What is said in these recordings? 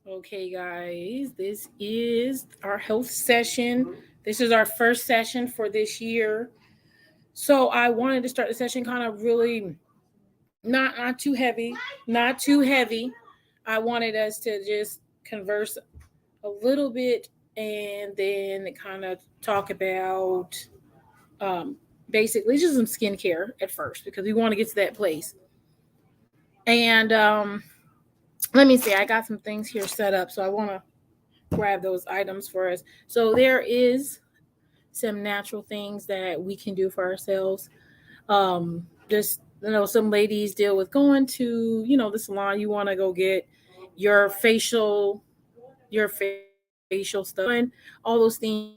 Okay, guys, this is our health session. This is our first session for this year. So I wanted to start the session kind of really not too heavy, not too heavy. I wanted us to just converse a little bit and then kind of talk about um, basically just some skincare at first because we want to get to that place. And let me see, I got some things here set up, so I want to grab those items for us. So there is some natural things that we can do for ourselves. Just some ladies deal with going to the salon. You want to go get your facial stuff done, all those things.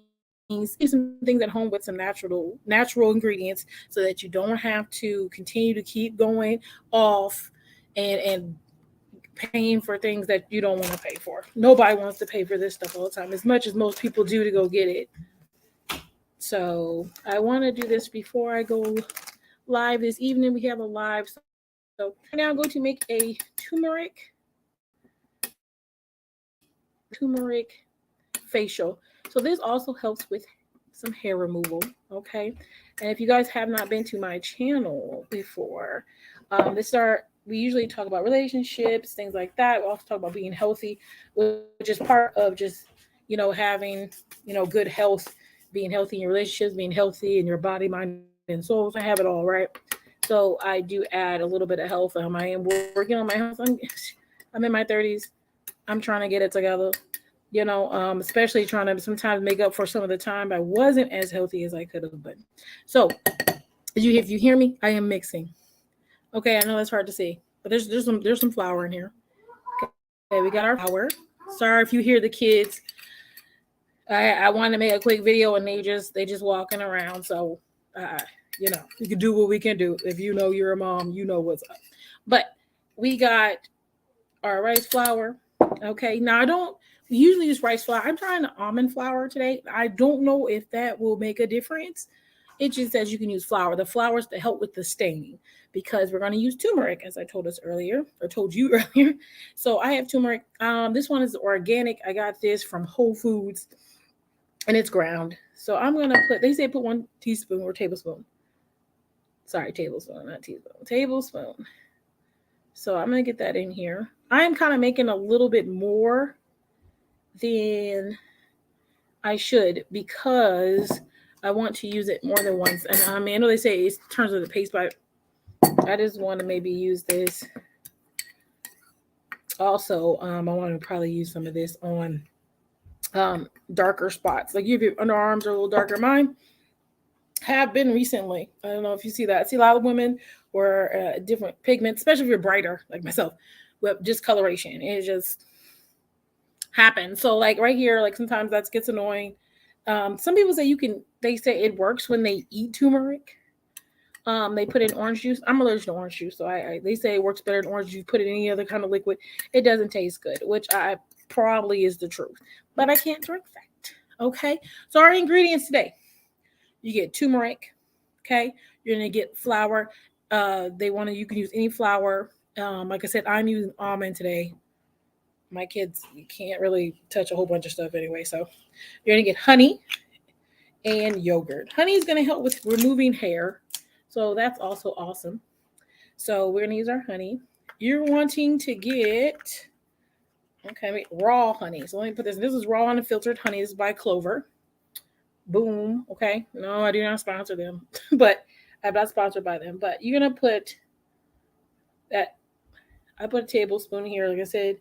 Do some things at home with some natural ingredients so that you don't have to continue to keep going off and paying for things that you don't want to pay for. Nobody wants to pay for this stuff all the time, as much as most people do to go get it. So I want to do this before I go live this evening. We have a live. So right now I'm going to make a turmeric facial. So this also helps with some hair removal. Okay. And if you guys have not been to my channel before, we usually talk about relationships, things like that. We also talk about being healthy, which is part of just, having, good health, being healthy in your relationships, being healthy in your body, mind, and soul. So I have it all, right? So I do add a little bit of health. I am working on my health. I'm in my 30s. I'm trying to get it together. Especially trying to sometimes make up for some of the time I wasn't as healthy as I could have been. So, if you hear me, I am mixing. Okay, I know that's hard to see, but there's some flour in here. Okay, we got our flour. Sorry if you hear the kids. I wanted to make a quick video and they just walking around. So, we can do what we can do. If you know you're a mom, you know what's up. But we got our rice flour. Okay, now I don't usually use rice flour. I'm trying the almond flour today. I don't know if that will make a difference. It just says you can use flour. The flour is to help with the staining because we're going to use turmeric, as I told us earlier, or told you earlier. So I have turmeric. This one is organic. I got this from Whole Foods, and it's ground. So I'm going to they say put 1 teaspoon or tablespoon. Sorry, tablespoon, not teaspoon. Tablespoon. So I'm going to get that in here. I'm kind of making a little bit more than I should because I want to use it more than once. And I know they say it turns into paste, but I just want to maybe use this. Also, I want to probably use some of this on darker spots. Like if your underarms are a little darker. Mine have been recently. I don't know if you see that. I see a lot of women or different pigments, especially if you're brighter like myself, with discoloration. It just happens. So like right here, like sometimes that gets annoying. Some people say they say it works when they eat turmeric. They put in orange juice. I'm allergic to orange juice, so they say it works better than orange juice. Put it in any other kind of liquid, it doesn't taste good, which I probably is the truth. But I can't drink that. Okay, so our ingredients today: you get turmeric. Okay, you're gonna get flour. You can use any flour. Like I said, I'm using almond today. My kids, you can't really touch a whole bunch of stuff anyway, so you're gonna get honey and yogurt. Honey is gonna help with removing hair. So that's also awesome. So we're gonna use our honey. You're wanting to get raw honey. So let me put this. This is raw and unfiltered honey. This is by Clover. Boom. Okay. No, I do not sponsor them, but I'm not sponsored by them. But you're gonna put that. I put a tablespoon here. Like I said,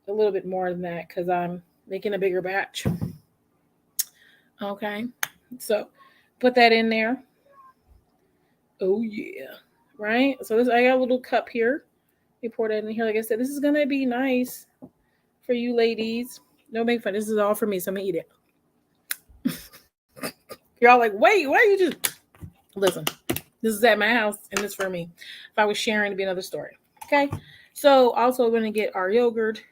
a little bit more than that because I'm making a bigger batch. Okay. So put that in there. Oh yeah, right. So I got a little cup here. You pour that in here. Like I said, this is gonna be nice. for you ladies. Don't make fun. This is all for me, so I'm gonna eat it. You're all like, wait, why you just listen? This is at my house, and this is for me. If I was sharing, it'd be another story. Okay. So also we're gonna get our yogurt.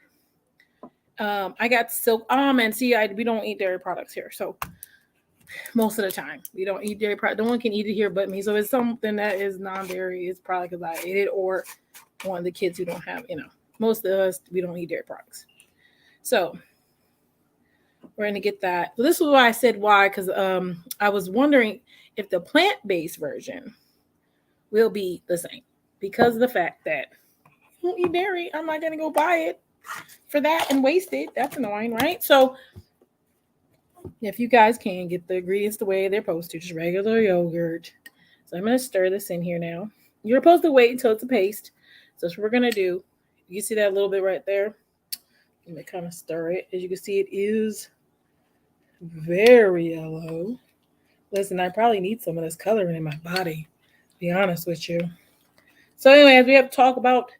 I got silk almond. See, we don't eat dairy products here, so most of the time we don't eat dairy products. No one can eat it here but me. So it's something that is non-dairy. It's probably because I ate it or one of the kids who don't have. Most of us we don't eat dairy products. So we're gonna get that. So this is why I said why, because I was wondering if the plant-based version will be the same because of the fact that I don't eat dairy. I'm not gonna go buy it for that and waste it. That's annoying, right? So if you guys can get the ingredients the way they're supposed to, just regular yogurt. So I'm gonna stir this in here now. You're supposed to wait until it's a paste. So that's what we're gonna do. You see that little bit right there? I'm gonna kind of stir it. As you can see, it is very yellow. Listen, I probably need some of this coloring in my body, to be honest with you. So anyway, as we have to talk about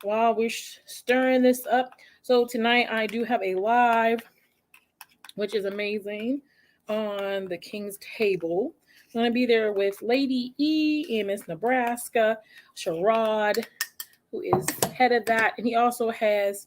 while we're stirring this up. So tonight I do have a live, which is amazing, on the King's Table. I'm going to be there with Lady E and Miss Nebraska, Sherrod, who is head of that. And he also has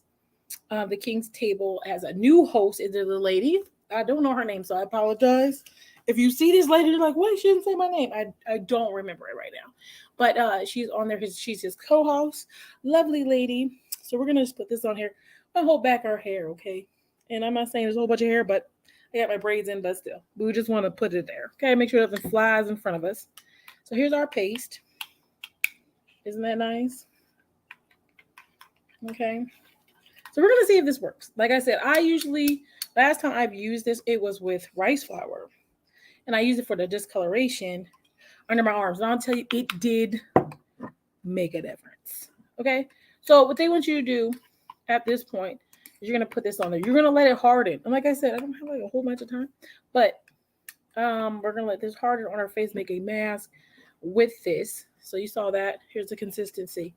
the King's Table as a new host. Is the lady? I don't know her name, so I apologize. If you see this lady, you're like, wait, she didn't say my name. I don't remember it right now. But she's on there. She's his co-host. Lovely lady. So we're going to just put this on here. I'm going to hold back our hair, okay? And I'm not saying there's a whole bunch of hair, but I got my braids in, but still. We just want to put it there, okay? Make sure nothing flies in front of us. So here's our paste. Isn't that nice? Okay. So we're going to see if this works. Like I said, last time I've used this, it was with rice flour. And I used it for the discoloration under my arms. And I'll tell you, it did make a difference. Okay? So what they want you to do at this point is you're going to put this on there. You're going to let it harden. And like I said, I don't have like a whole bunch of time. But we're going to let this harden on our face, make a mask with this. So you saw that. Here's the consistency.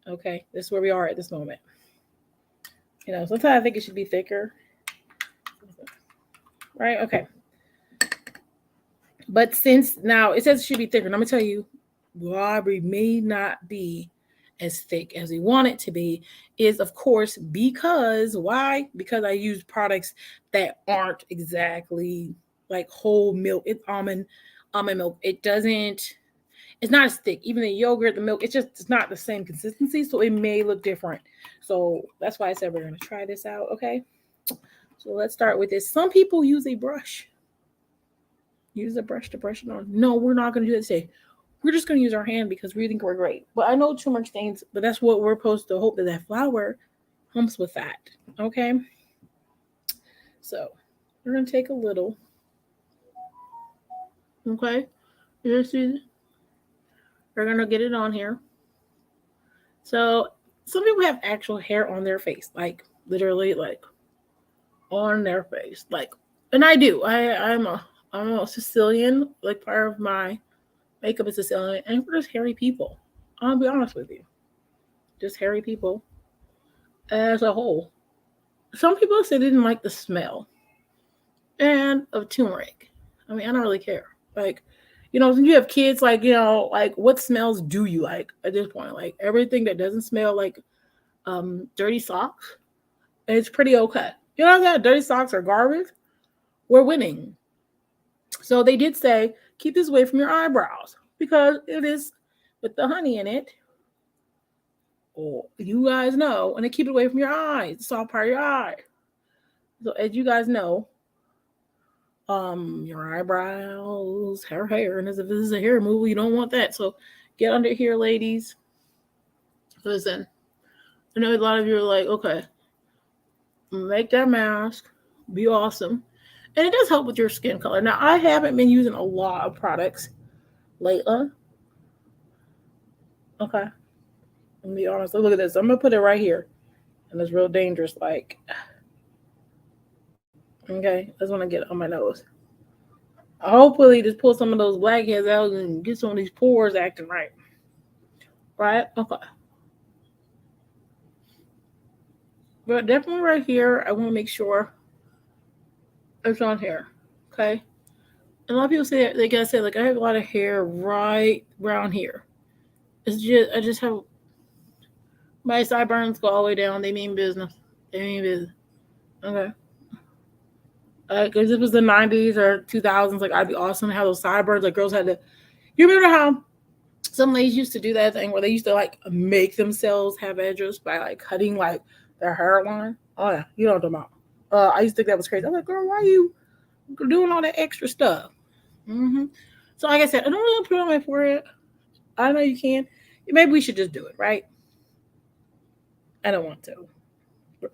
Okay? This is where we are at this moment. Sometimes I think it should be thicker. Right? Okay. But since now it says it should be thicker, and I'm going to tell you why we may not be as thick as we want it to be is, of course, why? Because I use products that aren't exactly like whole milk. It's almond milk. It's not as thick. Even the yogurt, the milk, it's not the same consistency, so it may look different. So that's why I said we're going to try this out, okay? So let's start with this. Some people use a brush. Use a brush to brush it on. No, we're not going to do that today. We're just going to use our hand because we think we're great. But I know turmeric stains, but that's what we're supposed to hope that flour helps with that, okay? So we're going to take a little, okay? You see? We're going to get it on here. So some people have actual hair on their face, like literally like on their face. And I do. I'm a Sicilian, like part of my makeup is Sicilian, and we're just hairy people. I'll be honest with you. Just hairy people as a whole. Some people say they didn't like the smell of turmeric. I mean, I don't really care. When you have kids, what smells do you like at this point? Like everything that doesn't smell like dirty socks, it's pretty okay. You know that dirty socks are garbage? We're winning. So they did say, keep this away from your eyebrows because it is with the honey in it. Oh, you guys know, and they keep it away from your eyes. It's all part of your eye. So as you guys know, your eyebrows, hair, and as if this is a hair removal, you don't want that. So get under here, ladies. Listen, I know a lot of you are like, okay, make that mask, be awesome. And it does help with your skin color. Now, I haven't been using a lot of products lately. Okay. Let me be honest. Look at this. I'm going to put it right here. And it's real dangerous. Okay. That's when I get on my nose. Hopefully, just pull some of those blackheads out and get some of these pores acting right. Right? Okay. But definitely right here, I want to make sure it's on here. Okay. And a lot of people say, like I said, like I have a lot of hair right around here. It's just I just have my sideburns go all the way down. They mean business. They mean business. Okay. Because if it was the 90s or 2000s, like I'd be awesome to have those sideburns. Like girls had to. You remember how some ladies used to do that thing where they used to like make themselves have edges by like cutting like their hairline? Oh yeah, you know what I'm talking about. I used to think that was crazy. I'm like, girl, why are you doing all that extra stuff? Mm-hmm. So like I said, I don't really put it on my forehead. I know you can. Maybe we should just do it, right? I don't want to,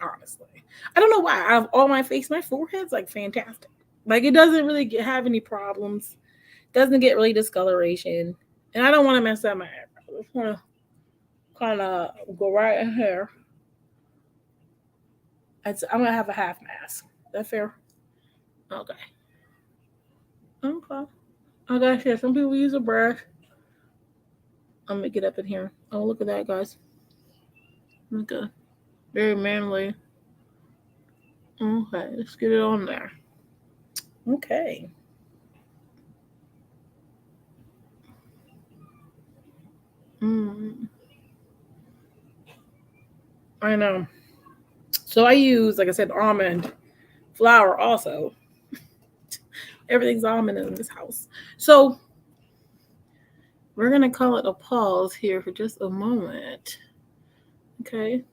honestly. I don't know why. I have all my face, my forehead's like fantastic. Like it doesn't really have any problems. Doesn't get really discoloration, and I don't want to mess up my eyebrows. I just want to kind of go right in here. I'm gonna have a half mask. Is that fair? Okay. Okay. I gotta share. Some people use a brush. I'm gonna get up in here. Oh, look at that, guys. Okay. Very manly. Okay, let's get it on there. Okay. Mm, I know. So I use, like I said, almond flour also. Everything's almond in this house. So we're gonna call it a pause here for just a moment. Okay.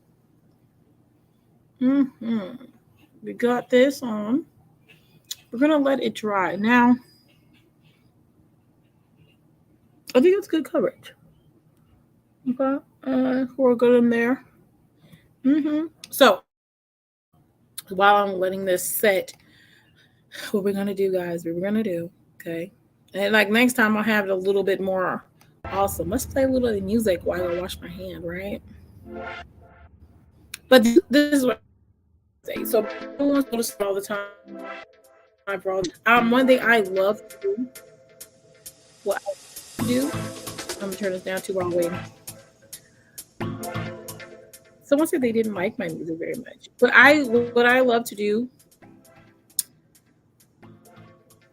We got this on. We're gonna let it dry. Now, I think it's good coverage. Okay. We're good in there. So while I'm letting this set, what we're gonna do, guys, what we're gonna do, okay? And like next time I'll have it a little bit more awesome. Let's play a little of the music while I wash my hand, right? But this is what I say. So people want to go to school all the time for all. One thing I love to do, what I do, I'm gonna turn this down too while I'm waiting. Someone said they didn't like my music very much, but what I love to do.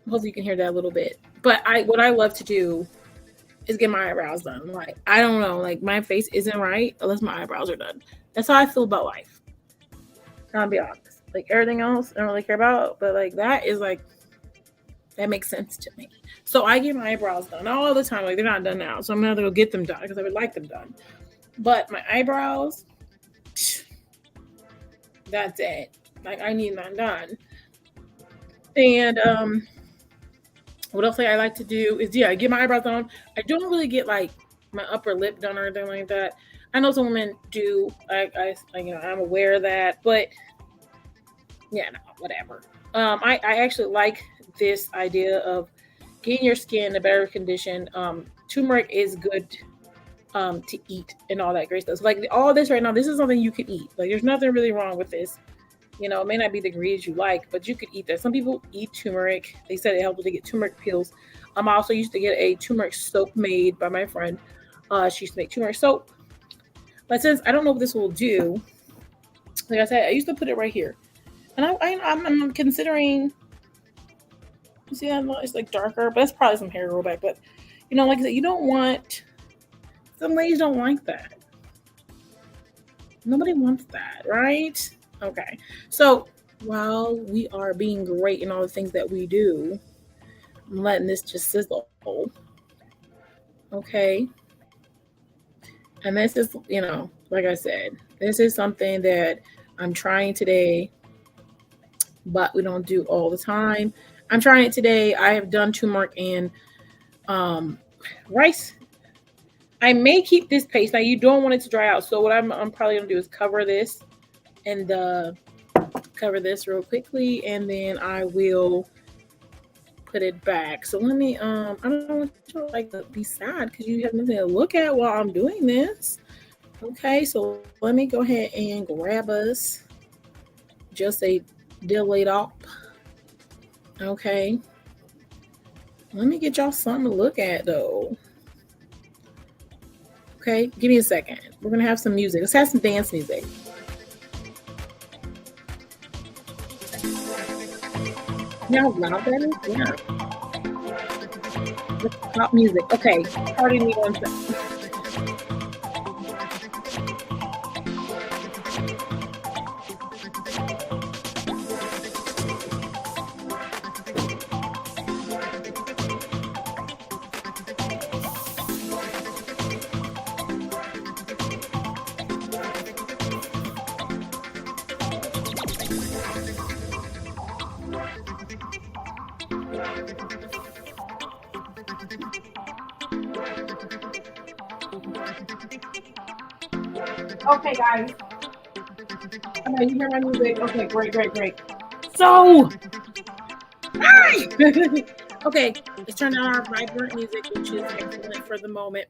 Hopefully you can hear that a little bit. But what I love to do is get my eyebrows done. Like I don't know, like my face isn't right unless my eyebrows are done. That's how I feel about life. I'll be honest. Like everything else, I don't really care about, but like that is like that makes sense to me. So I get my eyebrows done all the time. Like they're not done now, so I'm gonna have to go get them done because I would like them done. But my eyebrows, that's it. Like I need mine done. And what else I like to do is get my eyebrows done. I don't really get like my upper lip done or anything like that. I know some women do. I'm aware of that, but yeah, no, whatever. I actually like this idea of getting your skin in a better condition. Turmeric is good to eat and all that great stuff. So, like all this right now, this is something you could eat. Like there's nothing really wrong with this. You know, it may not be the ingredients you like, but you could eat that. Some people eat turmeric. They said it helps to get turmeric pills. I also used to get a turmeric soap made by my friend. She used to make turmeric soap. But since I don't know what this will do, like I said, I used to put it right here. And I'm considering, you see that it's like darker, but that's probably some hair rollback. But, you know, like I said, you don't want, some ladies don't like that. Nobody wants that, right? Okay, so while we are being great in all the things that we do, I'm letting this just sizzle. Okay. And this is, you know, like I said, this is something that I'm trying today, but we don't do all the time. I'm trying it today. I have done turmeric and rice. I may keep this paste. Now, you don't want it to dry out. So what I'm probably going to do is cover this and cover this real quickly, and then I will put it back. So let me I don't want you to like be sad because you have nothing to look at while I'm doing this. Okay, so let me go ahead and grab us just a delayed up. Okay, let me get y'all something to look at though. Okay, give me a second. We're gonna have some music. Let's have some dance music. Now loud that is? Yeah. Pop music. Okay. Pardon me one second. Okay, guys. Okay, you hear my music? Okay, great, great, great. So, hi! Okay, let's turn down our vibrant music, which is excellent for the moment.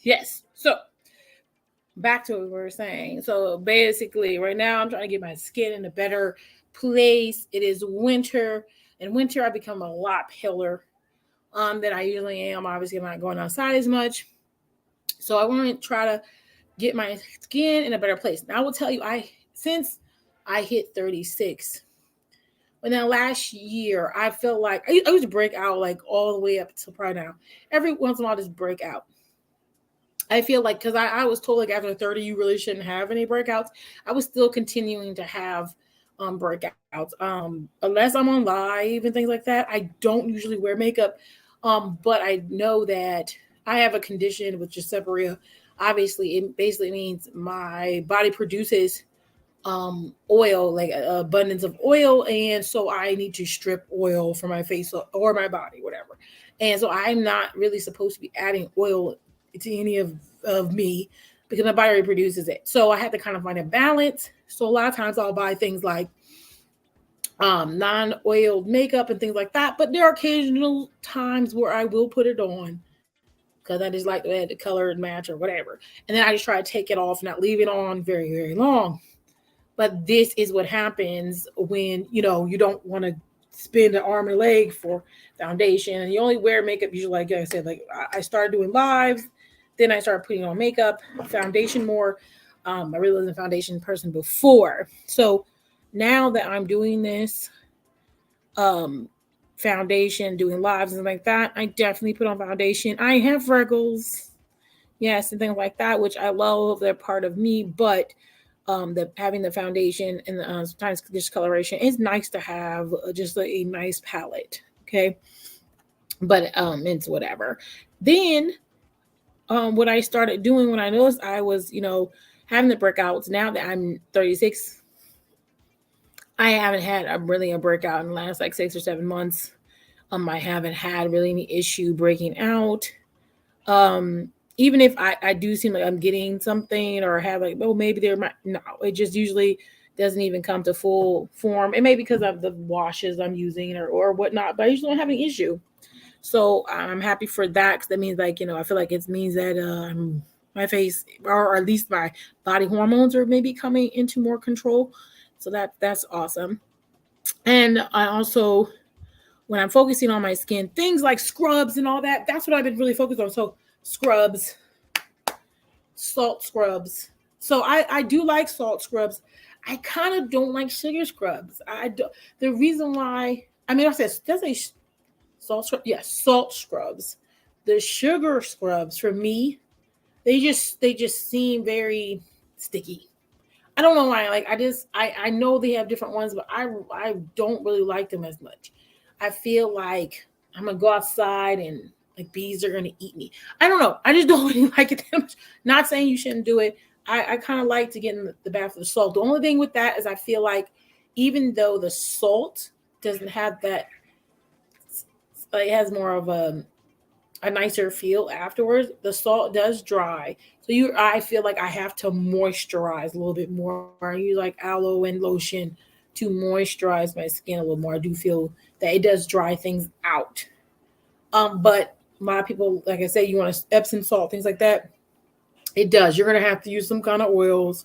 Yes. So, back to what we were saying. So, basically, right now, I'm trying to get my skin in a better place. It is winter. In winter, I become a lot paler than I usually am. Obviously, I'm not going outside as much. So, I want to try to get my skin in a better place. Now, I will tell you, since I hit 36, and then last year, I felt like I used to break out like all the way up to probably now. Every once in a while, I just break out. I feel like because I was told like after 30, you really shouldn't have any breakouts. I was still continuing to have breakouts. Unless I'm on live and things like that, I don't usually wear makeup. But I know that I have a condition which is seborrhea. Obviously, it basically means my body produces oil, like abundance of oil, and so I need to strip oil from my face or my body, whatever. And so I'm not really supposed to be adding oil to any of me because my body produces it. So I had to kind of find a balance. So a lot of times I'll buy things like non-oiled makeup and things like that. But there are occasional times where I will put it on because I just like the color and match or whatever. And then I just try to take it off, not leave it on very, very long. But this is what happens when you don't want to spend an arm and a leg for foundation, and you only wear makeup usually. Like I said, like I started doing lives, then I started putting on makeup, foundation more. I really wasn't a foundation person before, so now that I'm doing this um, foundation, doing lives and like that, I definitely put on foundation. I have freckles, yes, and things like that, which I love. They're part of me, but the having the foundation and sometimes discoloration is nice to have, just a nice palette. Okay, but it's whatever. Then what I started doing when I noticed I was having the breakouts. Now that I'm 36, I haven't had really a breakout in the last like 6 or 7 months. I haven't had really any issue breaking out. Even if I do seem like I'm getting something or have like, oh, maybe there might, no, it just usually doesn't even come to full form. It may be because of the washes I'm using or whatnot, but I usually don't have any issue. So I'm happy for that because that means like, I feel like it means that my face or at least my body hormones are maybe coming into more control. So that's awesome. And I also, when I'm focusing on my skin, things like scrubs and all that, that's what I've been really focused on. So scrubs, salt scrubs. So I do like salt scrubs. I kind of don't like sugar scrubs. I do, the reason why, I mean, I said does a salt scrub? Yes, salt scrubs. The sugar scrubs for me, they just seem very sticky. I don't know why. Like I know they have different ones, but I don't really like them as much. I feel like I'm gonna go outside and like bees are gonna eat me. I don't know. I just don't really like it that much. Not saying you shouldn't do it. I kind of like to get in the bath with the salt. The only thing with that is I feel like even though the salt doesn't have that, it has more of a nicer feel afterwards. The salt does dry, so I feel like I have to moisturize a little bit more. I use like aloe and lotion to moisturize my skin a little more. I do feel that it does dry things out. But a lot of people, like I said, you want to Epsom salt, things like that. It does. You're gonna have to use some kind of oils.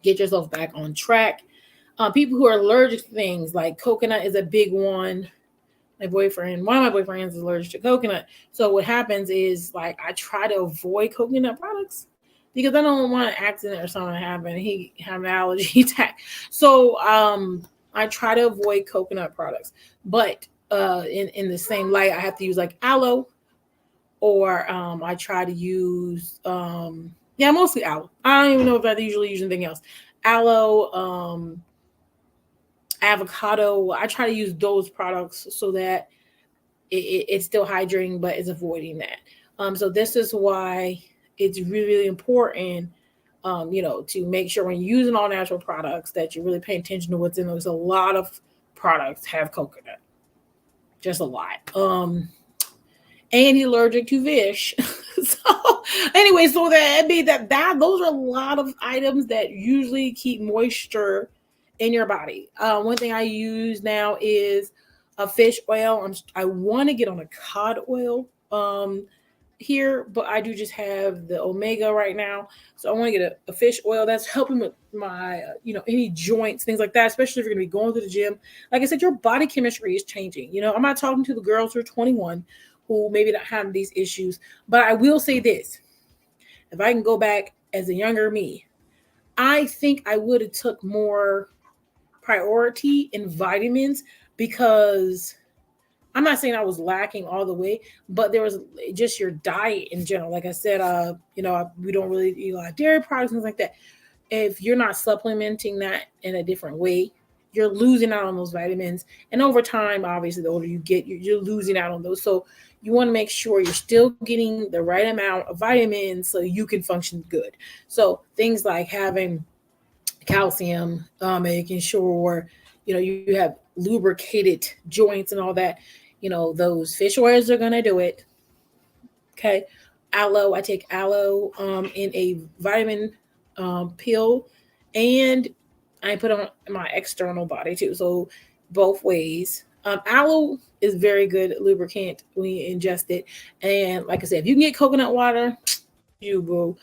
Get yourself back on track. People who are allergic to things like coconut is a big one. One of my boyfriends is allergic to coconut. So what happens is like I try to avoid coconut products. because I don't want an accident or something to happen. He have an allergy attack. So I try to avoid coconut products. But in the same light, I have to use like aloe, or I try to use yeah, mostly aloe. I don't even know if I usually use anything else. Aloe, avocado. I try to use those products so that it's still hydrating, but it's avoiding that. So this is why it's really, really important, to make sure when you're using all natural products that you're really paying attention to what's in those. A lot of products have coconut, just a lot. And he's allergic to fish. So anyway, so that be that those are a lot of items that usually keep moisture in your body. One thing I use now is a fish oil. I want to get on a cod oil here, but I do just have the omega right now. So I want to get a fish oil that's helping with my any joints, things like that, especially if you're going to be going to the gym. Like I said, your body chemistry is changing. I'm not talking to the girls who are 21 who maybe not have these issues, but I will say this: if I can go back as a younger me, I think I would have took more priority in vitamins, because I'm not saying I was lacking all the way, but there was just your diet in general. Like I said, we don't really eat a lot of dairy products and things like that. If you're not supplementing that in a different way, you're losing out on those vitamins. And over time, obviously, the older you get, you're losing out on those. So you want to make sure you're still getting the right amount of vitamins so you can function good. So things like having calcium, making sure you have lubricated joints and all that. Those fish oils are gonna do it. Okay, aloe. I take aloe in a vitamin pill, and I put on my external body too. So both ways. Aloe is very good lubricant when you ingest it. And like I said, if you can get coconut water, you boo.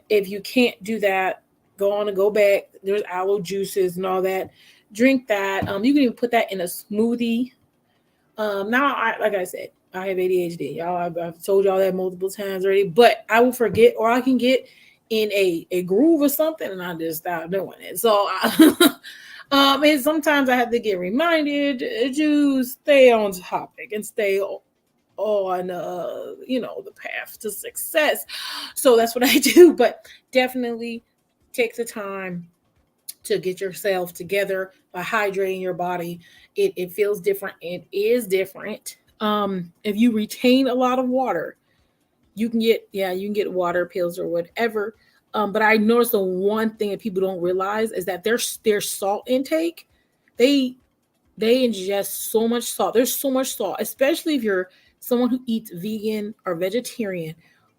If you can't do that, go on and go back. There's aloe juices and all that. Drink that. You can even put that in a smoothie. Now, like I said, I have ADHD. Y'all, I've told y'all that multiple times already. But I will forget, or I can get in a groove or something, and I just stop doing it. So, and sometimes I have to get reminded to stay on topic and stay on the path to success. So that's what I do. But definitely take the time to get yourself together by hydrating your body. It feels different. It is different. If you retain a lot of water, you can get water pills or whatever. But I noticed the one thing that people don't realize is that their salt intake, they they ingest so much salt. There's so much salt, especially if you're someone who eats vegan or vegetarian.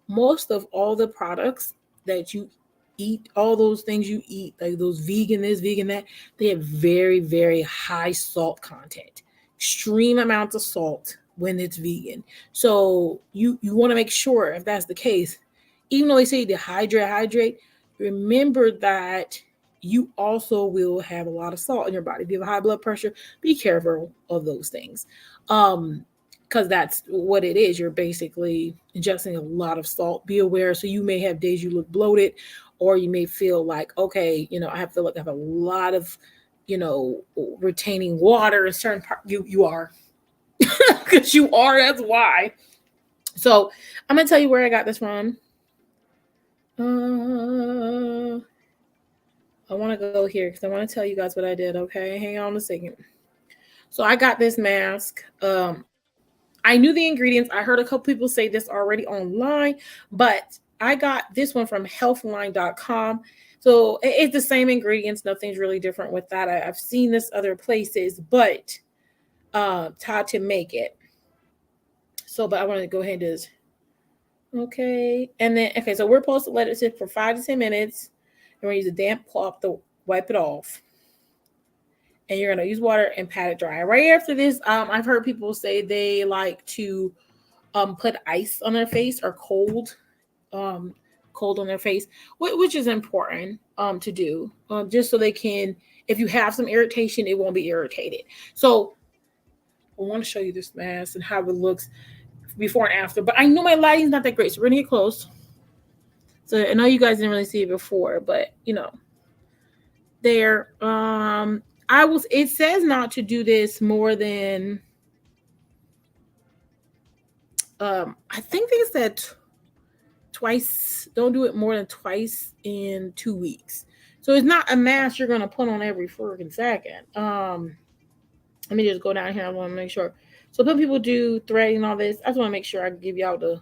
Most of all the products that you eat, all those things you eat, like those vegan this, vegan that, they have very, very high salt content, extreme amounts of salt when it's vegan. So you want to make sure if that's the case, even though they say to hydrate, remember that you also will have a lot of salt in your body. If you have high blood pressure, be careful of those things. Because that's what it is. You're basically ingesting a lot of salt. Be aware. So you may have days you look bloated, or you may feel like, okay, I have a lot of, retaining water in certain part. You are, because you are. That's why. So I'm gonna tell you where I got this from. I want to go here because I want to tell you guys what I did. Okay, hang on a second. So I got this mask. I knew the ingredients. I heard a couple people say this already online, but I got this one from healthline.com. So it's the same ingredients. Nothing's really different with that. I've seen this other places, but how to make it. So, but I want to go ahead and okay. And then, okay, so we're supposed to let it sit for 5 to 10 minutes. And we're going to use a damp cloth to wipe it off. And you're going to use water and pat it dry. Right after this, I've heard people say they like to put ice on their face, or cold on their face, which is important to do, just so they can, if you have some irritation, it won't be irritated. So I want to show you this mask and how it looks before and after. But I know my lighting's not that great, so we're going to get close. So I know you guys didn't really see it before, but there. It says not to do this more than I think they said twice. Don't do it more than twice in 2 weeks. So it's not a mask you're gonna put on every freaking second. Let me just go down here. I want to make sure. So some people do threading and all this. I just want to make sure I can give y'all the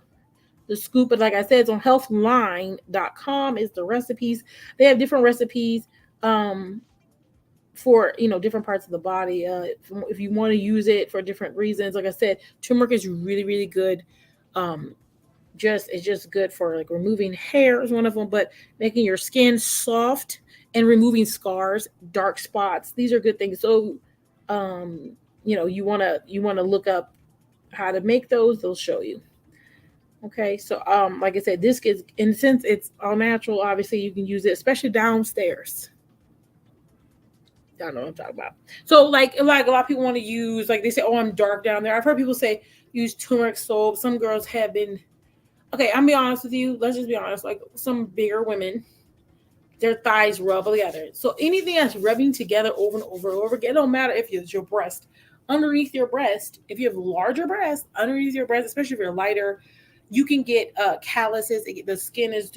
scoop. But like I said, it's on healthline.com is the recipes. They have different recipes for different parts of the body. If you want to use it for different reasons, like I said, turmeric is really, really good. Um, it's just good for like removing hair is one of them, but making your skin soft and removing scars, dark spots. These are good things. So you want to look up how to make those. They'll show you. Okay, so like I said, this gets, and since it's all natural, obviously you can use it, especially downstairs. Y'all know what I'm talking about. So like a lot of people want to use, like they say, oh, I'm dark down there. I've heard people say use turmeric soap. Some girls have been, okay, I'm be honest with you. Let's just be honest. Like some bigger women, their thighs rub together. So anything that's rubbing together over and over and over again, it don't matter if it's your breast. Underneath your breast, if you have larger breasts, underneath your breast, especially if you're lighter, you can get calluses. The skin is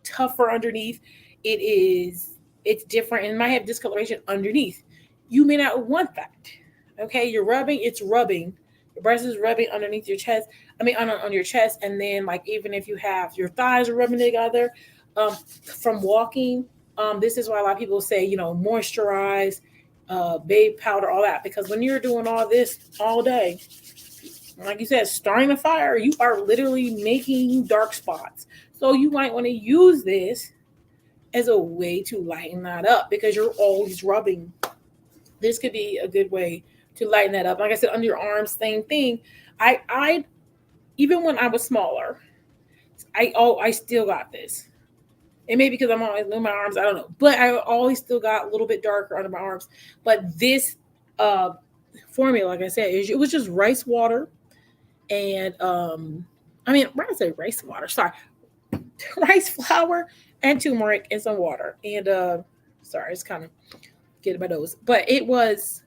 tougher underneath. It's different and it might have discoloration underneath. You may not want that. Okay, you're rubbing, it's rubbing. Your breast is rubbing underneath your chest. I mean, on your chest, and then like even if you have your thighs are rubbing together, from walking. This is why a lot of people say moisturize, babe powder, all that, because when you're doing all this all day, like you said, starting a fire, you are literally making dark spots. So you might want to use this as a way to lighten that up because you're always rubbing. This could be a good way to lighten that up. Like I said, under your arms, same thing. I even when I was smaller, I still got this. It may be because I'm always in my arms, I don't know. But I always still got a little bit darker under my arms. But this uh formula, like I said, it was just rice water and I mean, when I say rice water, sorry, rice flour and turmeric and some water. And sorry, it's kind of getting my nose. But it was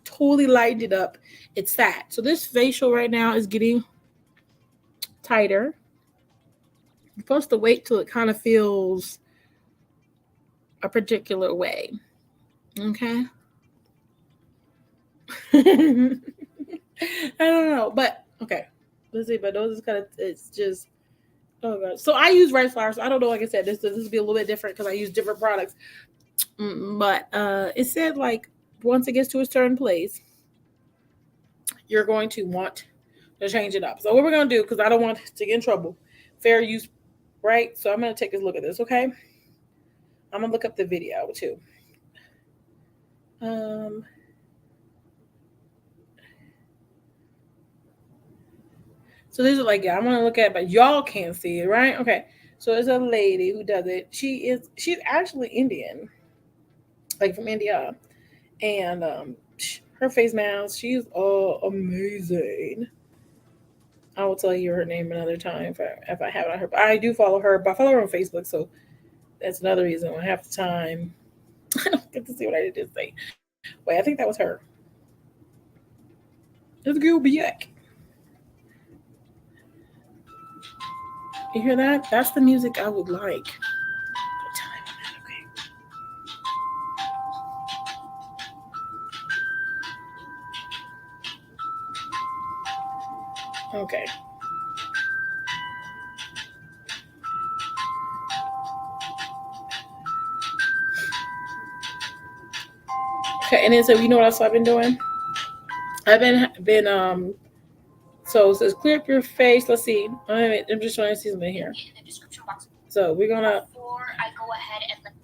totally lightened it up. It's that. So this facial right now is getting tighter. You're supposed to wait till it kind of feels a particular way. Okay. I don't know, but okay. Let's see. But those is kind of, it's just, oh god. So I use rice flour. So I don't know. Like I said, this will be a little bit different because I use different products. But it said like once it gets to a certain place, you're going to want to change it up. So what we're gonna do, because I don't want to get in trouble, fair use, right? So I'm gonna take a look at this. Okay. I'm gonna look up the video too. Um. So this is like, yeah, I'm gonna look at it, but y'all can't see it, right? Okay. So it's a lady who does it. She's actually Indian, like from India, and her face mask. She's amazing. I will tell you her name another time if I haven't heard. But I do follow her, but I follow her on Facebook, so that's another reason why half the time I don't get to see what I did say. Wait, I think that was her. Let's go back. You hear that? That's the music I would like. What time am I? Okay. Okay, and then so you know what else I've been doing? I've been. So it says clear up your face. Let's see. I'm just trying to see something here. So we're gonna. Before I go ahead and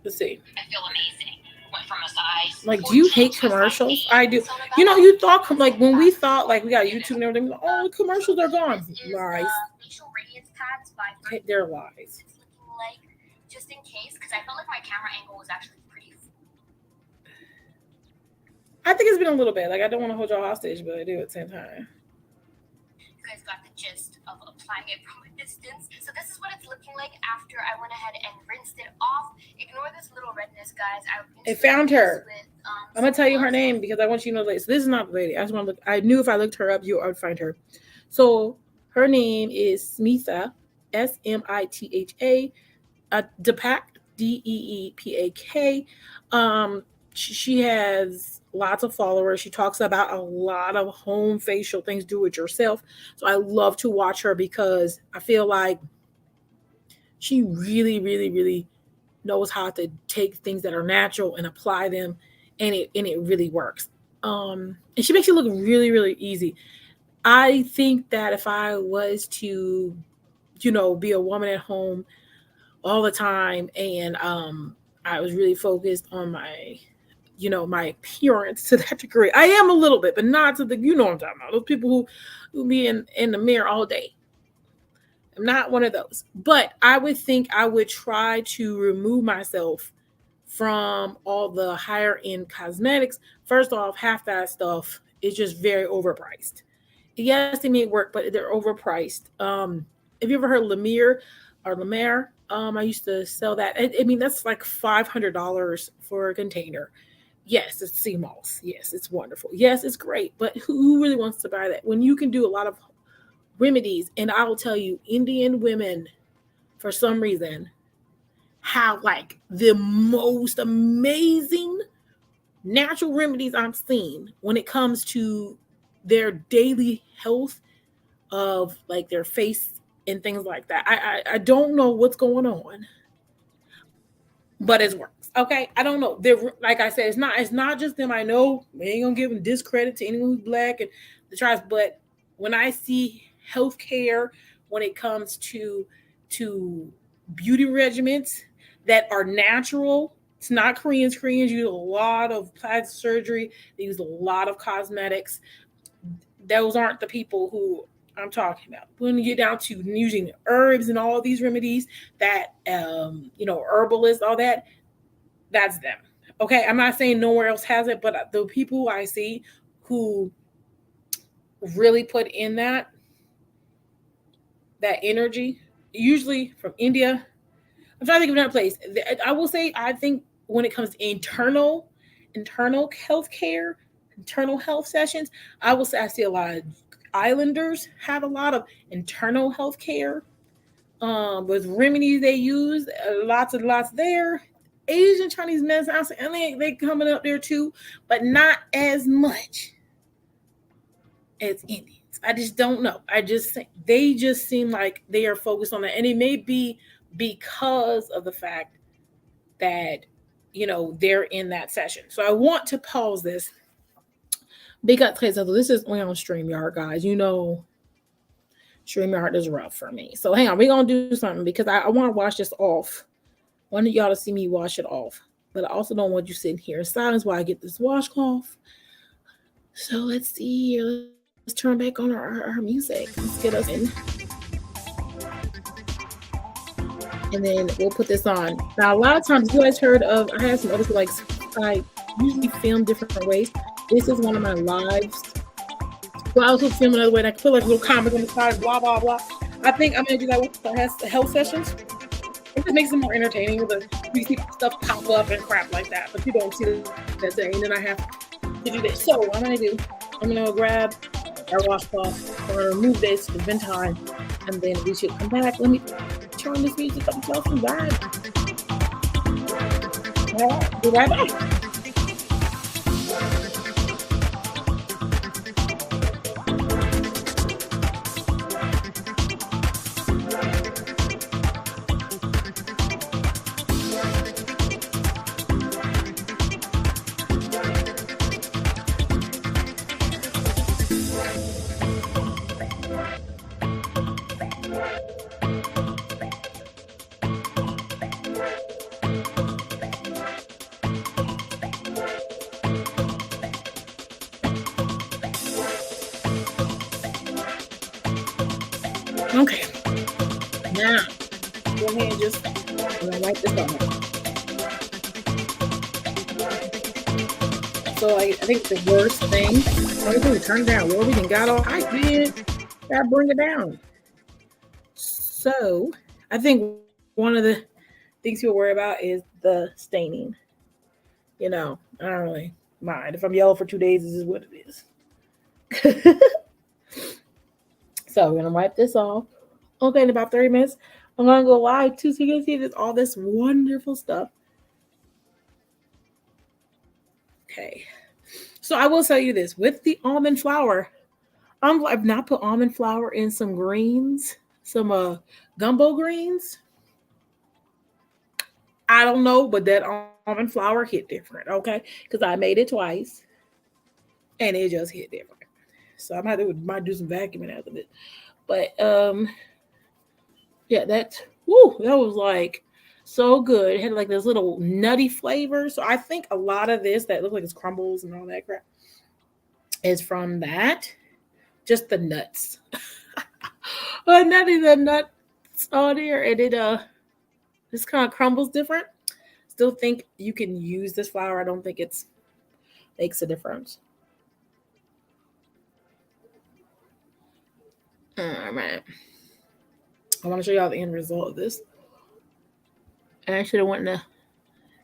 let's see. I feel amazing. Went from a size. Like, do you hate commercials? I do. You thought like when we thought like we got YouTube and everything. Oh, the commercials are gone. Lies. They're lies. Like, just in case, because I felt like my camera angle was actually pretty. I think it's been a little bit. Like, I don't want to hold y'all hostage, but I do at the same time. You guys got the gist of applying it from a distance. So this is what it's looking like after I went ahead and rinsed it off. Ignore this little redness, guys. I found her. I'm gonna tell you her name because I want you to know. So this is not the lady. I just want to look. I knew if I looked her up, I would find her. So her name is Smitha, Smitha, Deepak, Deepak. She has lots of followers. She talks about a lot of home facial things, do it yourself. So I love to watch her because I feel like she really, really, really knows how to take things that are natural and apply them, and it really works. And she makes it look really, really easy. I think that if I was to, be a woman at home all the time, and I was really focused on my appearance to that degree. I am a little bit, but not to the, what I'm talking about. Those people who be in the mirror all day. I'm not one of those. But I would think I would try to remove myself from all the higher end cosmetics. First off, half that stuff is just very overpriced. Yes, they may work, but they're overpriced. Have you ever heard Lemire? I used to sell that. I mean, that's like $500 for a container. Yes, it's sea moss. Yes, it's wonderful. Yes, it's great. But who really wants to buy that when you can do a lot of remedies? And I will tell you, Indian women, for some reason, have like the most amazing natural remedies I've seen when it comes to their daily health of like their face and things like that. I don't know what's going on, but it works. Okay, I don't know. They're, like I said, it's not just them. I know we ain't gonna give them discredit to anyone who's black and the tribes, but when I see healthcare, when it comes to beauty regimens that are natural, it's not Koreans. Koreans use a lot of plastic surgery. They use a lot of cosmetics. Those aren't the people who I'm talking about. When you get down to using herbs and all these remedies that herbalists, all that, that's them. Okay, I'm not saying nowhere else has it, but the people I see who really put in that energy, usually from India. I'm trying to think of another place. I will say, I think when it comes to internal health care, internal health sessions, I will say I see a lot of islanders have a lot of internal health care with remedies they use, lots and lots there. Asian Chinese medicine, and they coming up there too, but not as much as Indians. I just don't know. They just seem like they are focused on that, and it may be because of the fact that they're in that session. So I want to pause this because this is only on StreamYard, guys. StreamYard is rough for me. So hang on, we're gonna do something because I want to wash this off. I want y'all to see me wash it off, but I also don't want you sitting here in silence while I get this washcloth. So let's see here. Let's turn back on our music. Let's get us in. And then we'll put this on. Now, a lot of times, you guys heard of, I have some other, like, I usually film different ways. This is one of my lives. Well, I also film another way, and I can put like a little comment on the side, blah, blah, blah. I think I'm going to do that with the health sessions. It just makes it more entertaining with you see stuff pop up and crap like that, but you don't see that day, and then I have to do this. So what I'm going to do, I'm going to grab our washcloth, I'm going to remove this to vent time, and then we should come back. Let me turn this music up close and vibe. All right, be right back. Okay. Now, go ahead and just wipe this off. So I think the worst thing, what do we turn it down? Well, we done got all hype, man. Gotta bring it down. So I think one of the things people worry about is the staining. I don't really mind. If I'm yellow for 2 days, this is what it is. So we're gonna wipe this off. Okay, in about 30 minutes, I'm gonna go live too, so you can see this all this wonderful stuff. Okay. So I will tell you this with the almond flour. I've not put almond flour in some greens, some gumbo greens. I don't know, but that almond flour hit different, okay? Because I made it twice and it just hit different. So I might do some vacuuming out of it. But yeah, that was like so good. It had like this little nutty flavor. So I think a lot of this that looks like it's crumbles and all that crap is from that. Just the nuts. Nutty the nuts on there, and it this kind of crumbles different. Still think you can use this flour. I don't think it's makes a difference. All right. I want to show y'all the end result of this. And I should have went to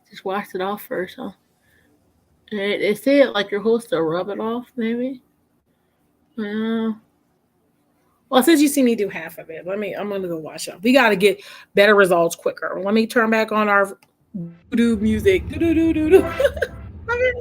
just washed it off first, huh? And it said like you're supposed to rub it off, maybe. Uh, well, since you see me do half of it, I'm gonna go wash it off. We gotta get better results quicker. Let me turn back on our doo music. Do do do do do. Okay.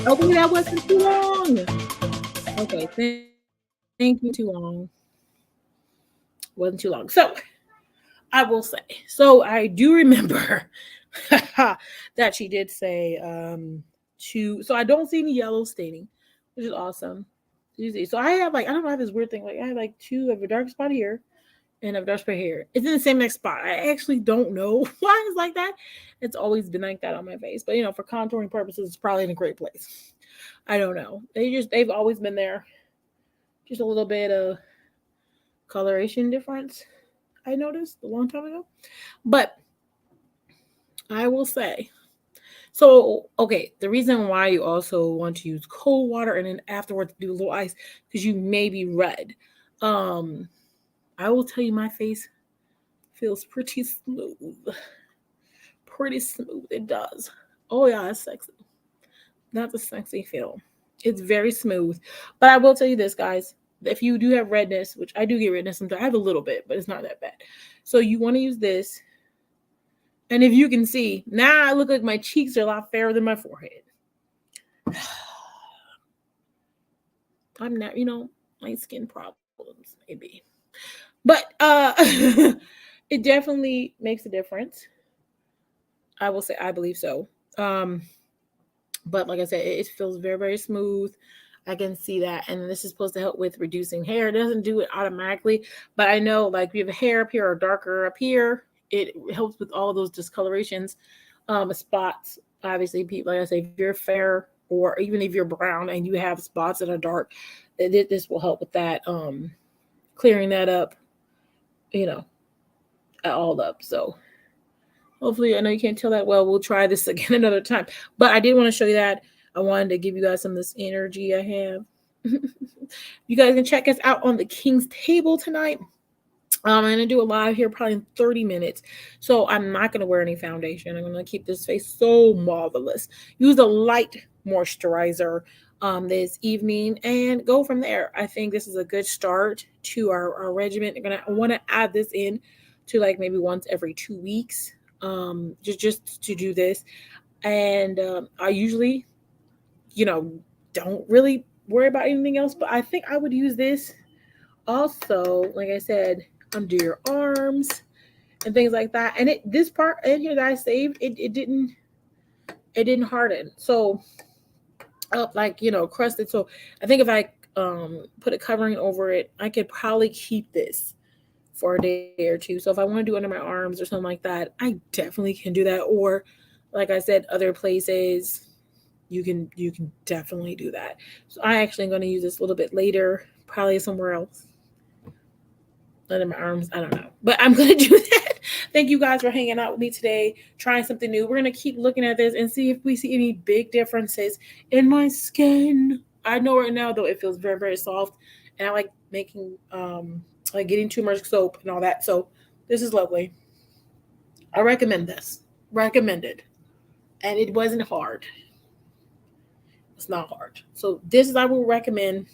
Hopefully that wasn't too long. Okay, thank you. Too long. Wasn't too long. So I will say. So I do remember that she did say so I don't see any yellow staining, which is awesome. You see. So I have like I don't know, I have this weird thing. Like I have like two of a dark spot here and of dark spot here. It's in the same next spot. I actually don't know why it's like that. It's always been like that on my face. But for contouring purposes, it's probably in a great place. I don't know. They've always been there. Just a little bit of coloration difference I noticed a long time ago. But I will say, so okay, the reason why you also want to use cold water and then afterwards do a little ice because you may be red. I will tell you my face feels pretty smooth. Pretty smooth. It does. Oh yeah, it's sexy. That's a sexy feel. It's very smooth. But I will tell you this, guys. If you do have redness, which I do get redness sometimes, I have a little bit, but it's not that bad. So you want to use this. And if you can see, now I look like my cheeks are a lot fairer than my forehead. I'm not, my skin problems, maybe. But it definitely makes a difference. I will say I believe so. Um, but like I said, it feels very, very smooth. I can see that. And this is supposed to help with reducing hair. It doesn't do it automatically, but I know like if you have hair up here or darker up here, it helps with all those discolorations, spots. Obviously, people, like I say, if you're fair or even if you're brown and you have spots that are dark, this will help with that, clearing that up, you know, all up. So hopefully, I know you can't tell that well. We'll try this again another time. But I did want to show you that. I wanted to give you guys some of this energy I have. You guys can check us out on the King's Table tonight. I'm gonna do a live here probably in 30 minutes. So I'm not gonna wear any foundation. I'm gonna keep this face so marvelous. Use a light moisturizer this evening and go from there. I think this is a good start to our regimen. I want to add this in to like maybe once every 2 weeks. Just to do this. And I usually, you know, don't really worry about anything else, but I think I would use this also, like I said, under your arms and things like that. And this part in here that I saved, it didn't harden. So up like crusted. So I think if I put a covering over it, I could probably keep this for a day or two. So if I want to do it under my arms or something like that, I definitely can do that. Or like I said, other places you can definitely do that. So I actually am going to use this a little bit later, probably somewhere else under my arms. I don't know, but I'm gonna do that. Thank you guys for hanging out with me today, trying something new. We're gonna keep looking at this and see if we see any big differences in my skin. I know right now though it feels very, very soft, and I like making like getting turmeric soap and all that. So this is lovely. I recommend this. Recommended, and it wasn't hard. It's not hard. So this is I will recommend.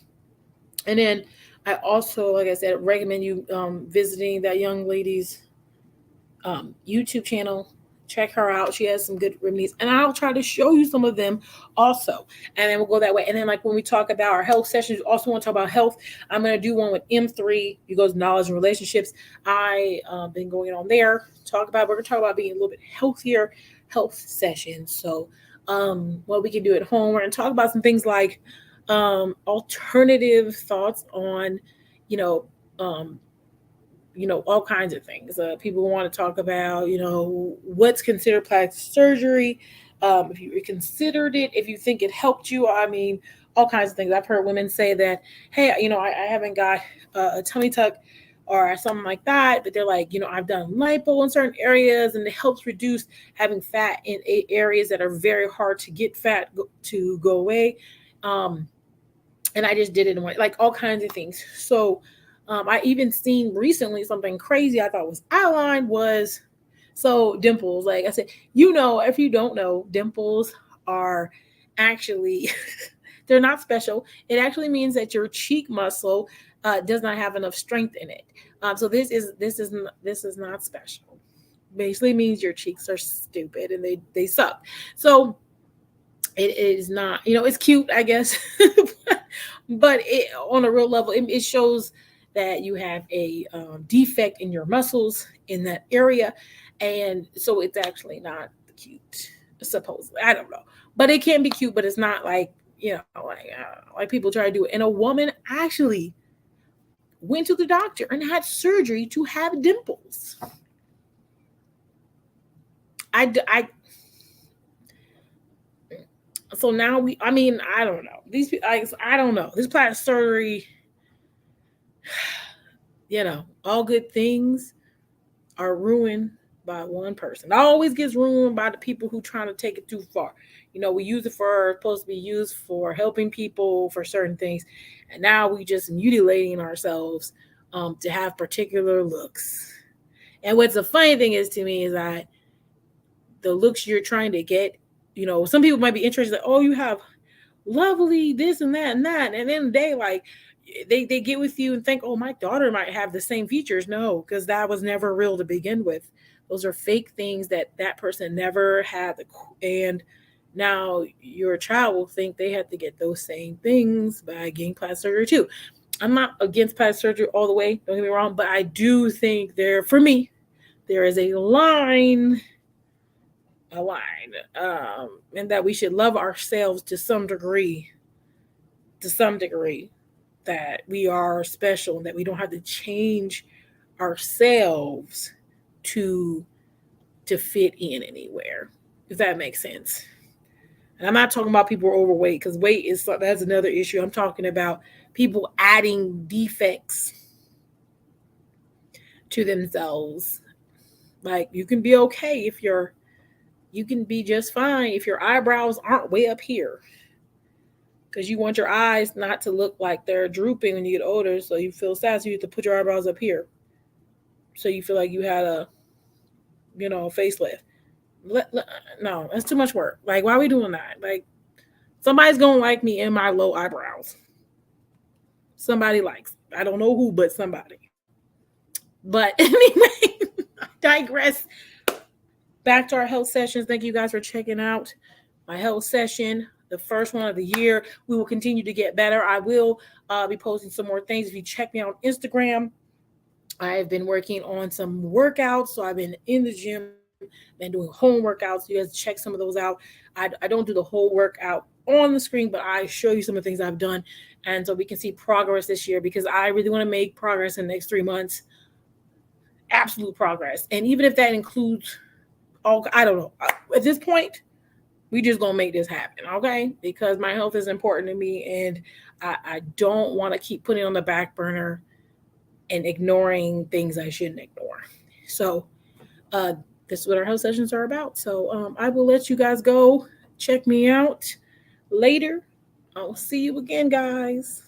And then I also, like I said, recommend you visiting that young lady's YouTube channel. Check her out. She has some good remedies, and I'll try to show you some of them also. And then we'll go that way. And then, like when we talk about our health sessions, we also want to talk about health. I'm going to do one with M3. You goes knowledge and relationships. I been going on there. We're going to talk about being a little bit healthier health sessions. So, what we can do at home. We're going to talk about some things like alternative thoughts on, you know, um, all kinds of things. People want to talk about, what's considered plastic surgery, if you considered it, if you think it helped you. I mean, all kinds of things. I've heard women say that, hey, I haven't got a tummy tuck or something like that, but they're like, I've done lipo in certain areas and it helps reduce having fat in areas that are very hard to get fat to go away. Um, and I just did it in one, like all kinds of things. So I even seen recently something crazy I thought was outlined was so dimples. Like I said, if you don't know, dimples are actually they're not special. It actually means that your cheek muscle does not have enough strength in it. So this is not special. Basically means your cheeks are stupid and they suck. So it is not, it's cute, I guess, but on a real level, it shows that you have a defect in your muscles in that area, and so it's actually not cute. Supposedly, I don't know, but it can be cute, but it's not like like people try to do it. And a woman actually went to the doctor and had surgery to have dimples. I so now I mean, I don't know. These people, I don't know. This plastic surgery, all good things are ruined by one person. It always gets ruined by the people who trying to take it too far. We use it for supposed to be used for helping people for certain things, and now we just mutilating ourselves to have particular looks. And what's the funny thing is to me is that the looks you're trying to get, some people might be interested. Like, oh, you have lovely this and that and that, and then they like they get with you and think, oh, my daughter might have the same features. No, because that was never real to begin with. Those are fake things that person never had, and Now, your child will think they have to get those same things by getting plastic surgery too. I'm not against plastic surgery all the way, don't get me wrong, but I do think for me, there is a line, and that we should love ourselves to some degree, that we are special and that we don't have to change ourselves to fit in anywhere. If that makes sense. And I'm not talking about people who are overweight, because weight is that's another issue. I'm talking about people adding defects to themselves. Like, you can be okay if you can be just fine if your eyebrows aren't way up here, because you want your eyes not to look like they're drooping when you get older. So you feel sad, so you have to put your eyebrows up here, so you feel like you had a facelift. No, that's too much work. Like, why are we doing that? Like, somebody's gonna like me in my low eyebrows. Somebody likes. I don't know who, but somebody. But anyway, I digress. Back to our health sessions. Thank you guys for checking out my health session, the first one of the year. We will continue to get better. I will be posting some more things. If you check me out on Instagram, I have been working on some workouts. So I've been in the gym, been doing home workouts. You guys check some of those out. I don't do the whole workout on the screen, but I show you some of the things I've done. And so we can see progress this year, because I really want to make progress in the next 3 months. Absolute progress. And even if that includes I don't know. At this point, we just gonna make this happen, okay? Because my health is important to me, and I don't want to keep putting it on the back burner and ignoring things I shouldn't ignore. So, this is what our health sessions are about. So, I will let you guys go. Check me out later. I'll see you again, guys.